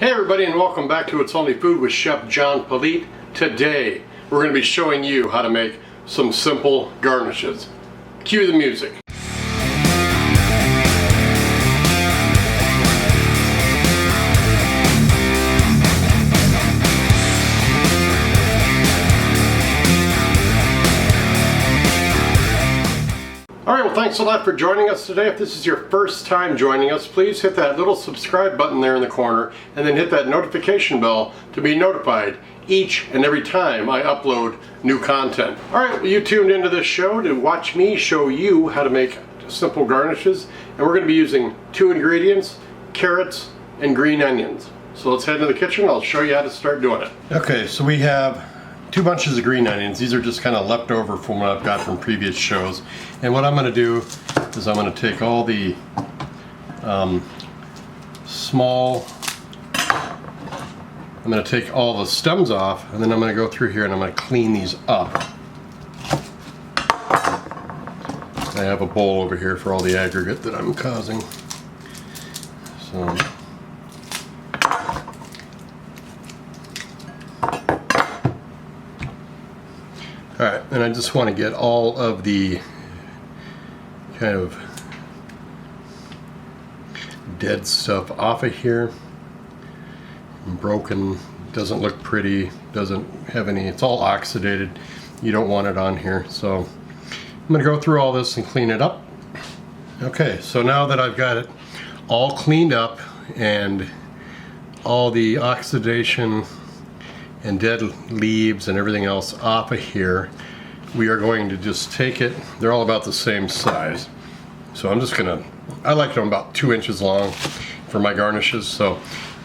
Hey everybody, and welcome back to It's Only Food with Chef John Politte. Today we're going to be showing you how to make some simple garnishes. Cue the music. Alright, well thanks a lot for joining us today. If this is your first time joining us, please hit that little subscribe button there in the corner and then hit that notification bell to be notified each and every time I upload new content. Alright, well you tuned into this show to watch me show you how to make simple garnishes, and we're going to be using two ingredients, carrots and green onions. So let's head into the kitchen. I'll show you how to start doing it. Okay, so we have 2 bunches of green onions. These are just kind of left over from what I've got from previous shows. And what I'm going to do is I'm going to take all the I'm going to take all the stems off, and then I'm going to go through here and I'm going to clean these up. I have a bowl over here for all the aggregate that I'm causing. So alright, and I just want to get all of the kind of dead stuff off of here. Broken, doesn't look pretty, doesn't have any, it's all oxidated. You don't want it on here. So I'm going to go through all this and clean it up. Okay, so now that I've got it all cleaned up and all the oxidation and dead leaves and everything else off of here, we are going to just take it. They're all about the same size, so I'm just gonna, I like them about 2 inches long for my garnishes. So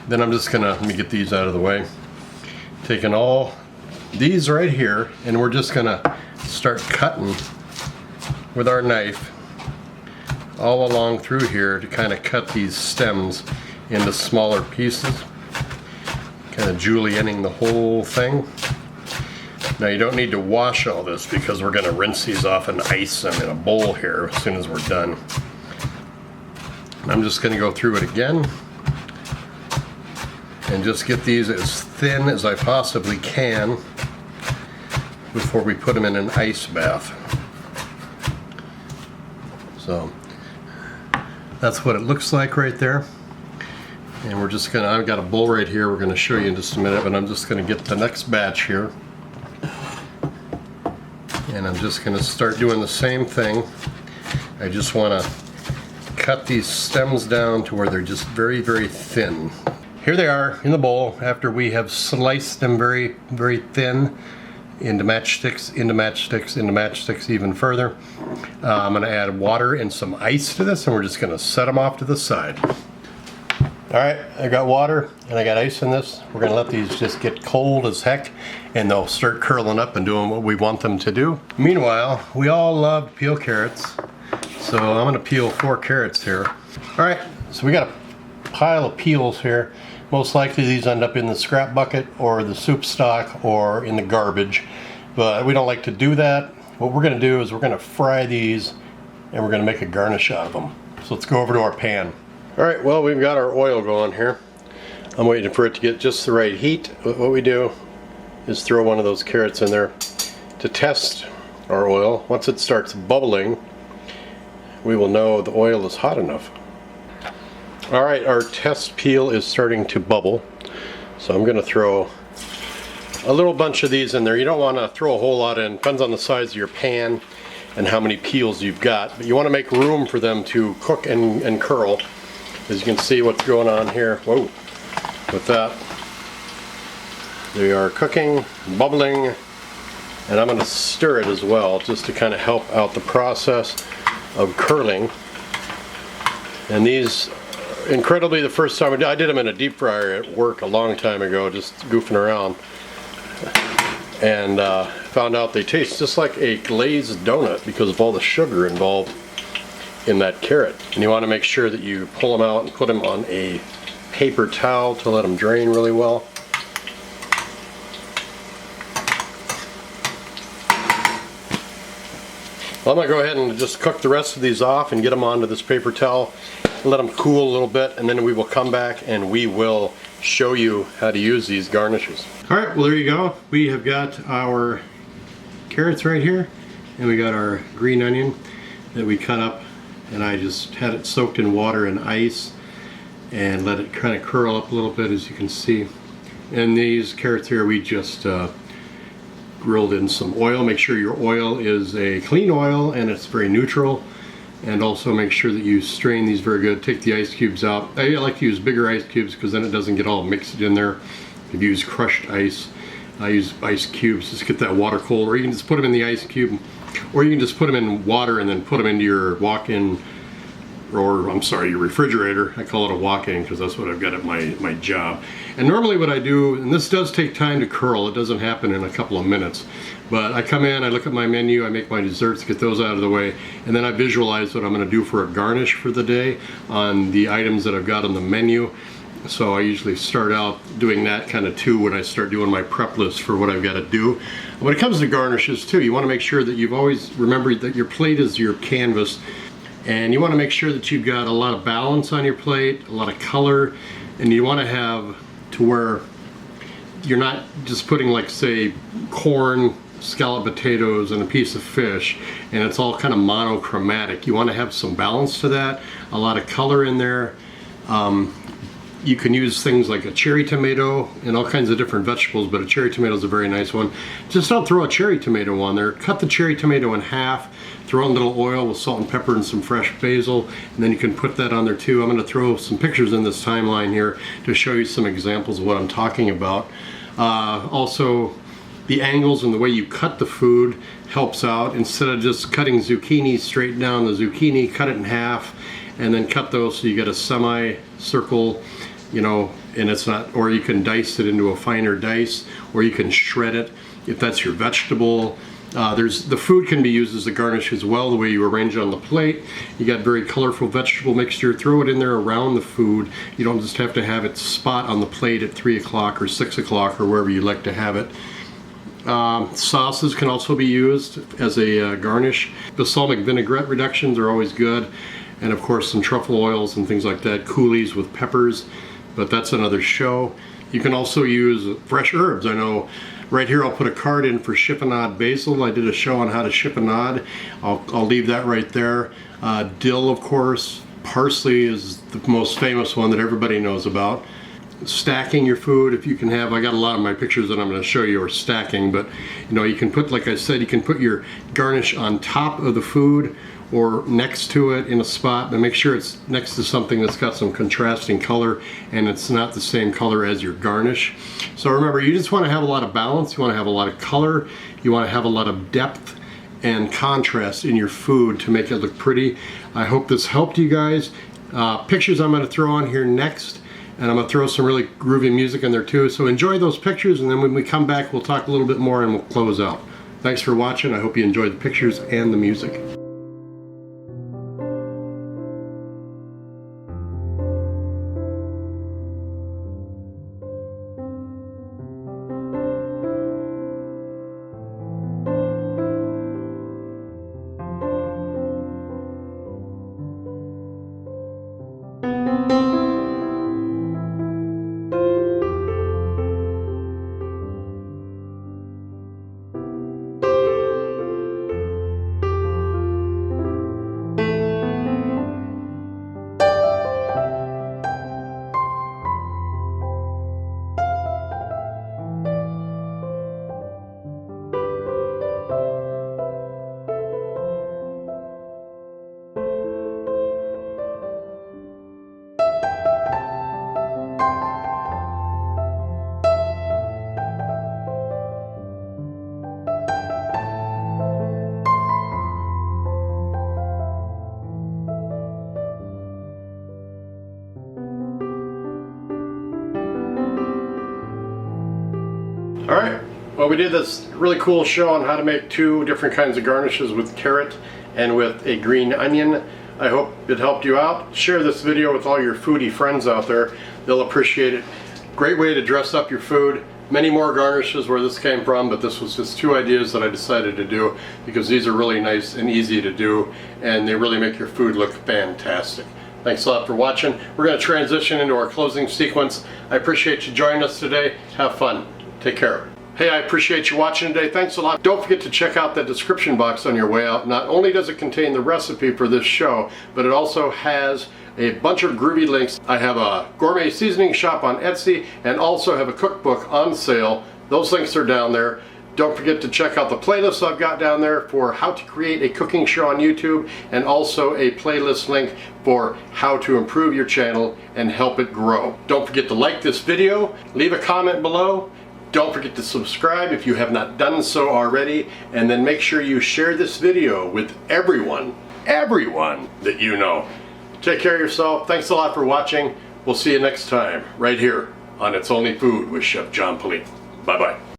then I'm just gonna, let me get these out of the way, taking all these right here, and we're just gonna start cutting with our knife all along through here to kind of cut these stems into smaller pieces, kind of julienning the whole thing. Now you don't need to wash all this because we're going to rinse these off and ice them in a bowl here as soon as we're done. And I'm just going to go through it again and just get these as thin as I possibly can before we put them in an ice bath. So that's what it looks like right there. And we're just gonna, I've got a bowl right here, we're gonna show you in just a minute, but I'm just gonna get the next batch here. And I'm just gonna start doing the same thing. I just wanna cut these stems down to where they're just very, very thin. Here they are in the bowl after we have sliced them very, very thin into matchsticks, into matchsticks, into matchsticks even further. I'm gonna add water and some ice to this, and we're just gonna set them off to the side. Alright, I got water and I got ice in this. We're going to let these just get cold as heck, and they'll start curling up and doing what we want them to do. Meanwhile, we all love to peel carrots, so I'm going to peel 4 carrots here. Alright, so we got a pile of peels here. Most likely these end up in the scrap bucket or the soup stock or in the garbage, but we don't like to do that. What we're going to do is we're going to fry these and we're going to make a garnish out of them. So let's go over to our pan. Alright, well we've got our oil going here. I'm waiting for it to get just the right heat. What we do is throw one of those carrots in there to test our oil. Once it starts bubbling, we will know the oil is hot enough. Alright, our test peel is starting to bubble. So I'm going to throw a little bunch of these in there. You don't want to throw a whole lot in. Depends on the size of your pan and how many peels you've got. But you want to make room for them to cook and curl. As you can see what's going on here, whoa, with that. They are cooking, bubbling, and I'm going to stir it as well just to kind of help out the process of curling. And these, incredibly, the first time I did them in a deep fryer at work a long time ago, just goofing around, and found out they taste just like a glazed donut because of all the sugar involved in that carrot. And you want to make sure that you pull them out and put them on a paper towel to let them drain really well. Well, I'm going to go ahead and just cook the rest of these off and get them onto this paper towel, let them cool a little bit, and then we will come back and we will show you how to use these garnishes. All right, well there you go. We have got our carrots right here, and we got our green onion that we cut up, and I just had it soaked in water and ice and let it kind of curl up a little bit, as you can see. And these carrots here, we just grilled in some oil. Make sure your oil is a clean oil and it's very neutral, and also make sure that you strain these very good. Take the ice cubes out. I like to use bigger ice cubes because then it doesn't get all mixed in there. If you use crushed ice, I use ice cubes. Just get that water cold, or you can just put them in the ice cube, or you can just put them in water and then put them into your walk-in, or I'm sorry, your refrigerator. I call it a walk-in because that's what I've got at my job. And normally what I do, and this does take time to curl, it doesn't happen in a couple of minutes, but I come in, I look at my menu, I make my desserts, get those out of the way, and then I visualize what I'm going to do for a garnish for the day on the items that I've got on the menu. So I usually start out doing that kind of too when I start doing my prep list for what I've got to do. When it comes to garnishes too, you want to make sure that you've always remembered that your plate is your canvas, and you want to make sure that you've got a lot of balance on your plate, a lot of color, and you want to have to where you're not just putting, like, say, corn, scalloped potatoes, and a piece of fish, and it's all kind of monochromatic. You want to have some balance to that, a lot of color in there. You can use things like a cherry tomato and all kinds of different vegetables, but a cherry tomato is a very nice one. Just don't throw a cherry tomato on there. Cut the cherry tomato in half, throw in a little oil with salt and pepper and some fresh basil, and then you can put that on there too. I'm going to throw some pictures in this timeline here to show you some examples of what I'm talking about. Also, the angles and the way you cut the food helps out. Instead of just cutting zucchini straight down the zucchini, cut it in half and then cut those so you get a semi-circle, you know, and it's not, or you can dice it into a finer dice, or you can shred it if that's your vegetable. The food can be used as a garnish as well, the way you arrange it on the plate. You got very colorful vegetable mixture, throw it in there around the food. You don't just have to have it spot on the plate at 3 o'clock or 6 o'clock or wherever you like to have it. Sauces can also be used as a garnish. Balsamic vinaigrette reductions are always good, and of course some truffle oils and things like that, coulis with peppers, but that's another show. You can also use fresh herbs. I know right here I'll put a card in for chiffonade basil. I did a show on how to chiffonade. I'll leave that right there. Dill, of course. Parsley is the most famous one that everybody knows about. Stacking your food, if you can have, I got a lot of my pictures that I'm going to show you are stacking, but you know, you can put, like I said, you can put your garnish on top of the food or next to it in a spot, but make sure it's next to something that's got some contrasting color and it's not the same color as your garnish. So remember, you just want to have a lot of balance, you want to have a lot of color, you want to have a lot of depth and contrast in your food to make it look pretty. I hope this helped you guys. Pictures I'm going to throw on here next, and I'm going to throw some really groovy music in there too, so enjoy those pictures, and then when we come back we'll talk a little bit more and we'll close out. Thanks for watching. I hope you enjoyed the pictures and the music. Alright, well, we did this really cool show on how to make 2 different kinds of garnishes with carrot and with a green onion. I hope it helped you out. Share this video with all your foodie friends out there. They'll appreciate it. Great way to dress up your food. Many more garnishes where this came from, but this was just 2 ideas that I decided to do because these are really nice and easy to do, and they really make your food look fantastic. Thanks a lot for watching. We're going to transition into our closing sequence. I appreciate you joining us today. Have fun. Take care. Hey, I appreciate you watching today. Thanks a lot. Don't forget to check out the description box on your way out. Not only does it contain the recipe for this show, but it also has a bunch of groovy links. I have a gourmet seasoning shop on Etsy and also have a cookbook on sale. Those links are down there. Don't forget to check out the playlists I've got down there for how to create a cooking show on YouTube, and also a playlist link for how to improve your channel and help it grow. Don't forget to like this video, leave a comment below. Don't forget to subscribe if you have not done so already, and then make sure you share this video with everyone that you know. Take care of yourself. Thanks a lot for watching. We'll see you next time right here on It's Only Food with Chef John Politte. Bye-bye.